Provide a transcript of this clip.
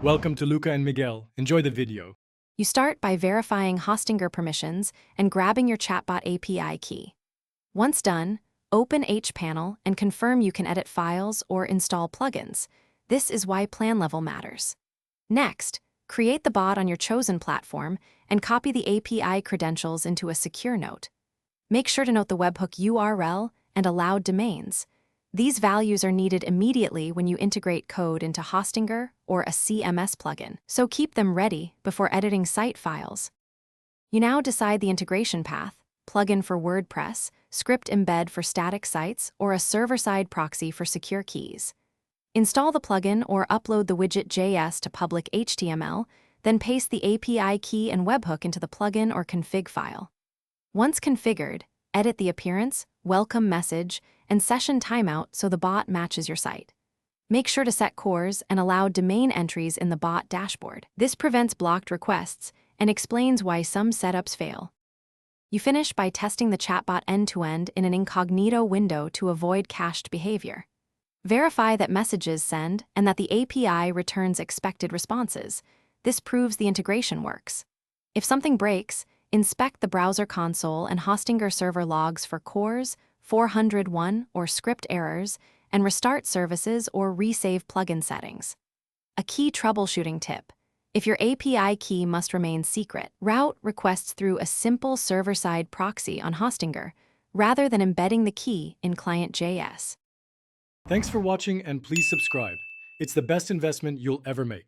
Welcome to Luca and Miguel. Enjoy the video. You start by verifying Hostinger permissions and grabbing your Chatbot API key. Once done, open hPanel and confirm you can edit files or install plugins. This is why plan level matters. Next, create the bot on your chosen platform and copy the API credentials into a secure note. Make sure to note the webhook URL and allowed domains. These values are needed immediately when you integrate code into Hostinger or a CMS plugin, so keep them ready before editing site files. You now decide the integration path: plugin for WordPress, script embed for static sites, or a server-side proxy for secure keys. Install the plugin or upload the widget JS to public HTML, then paste the API key and webhook into the plugin or config file. Once configured, edit the appearance, welcome message, and session timeout so the bot matches your site. Make sure to set CORS and allow domain entries in the bot dashboard. This prevents blocked requests and explains why some setups fail. You finish by testing the chatbot end-to-end in an incognito window to avoid cached behavior. Verify that messages send and that the API returns expected responses. This proves the integration works. If something breaks, inspect the browser console and Hostinger server logs for CORS, 401, or script errors, and restart services or resave plugin settings. A key troubleshooting tip: if your API key must remain secret, route requests through a simple server-side proxy on Hostinger, rather than embedding the key in client.js. Thanks for watching and please subscribe. It's the best investment you'll ever make.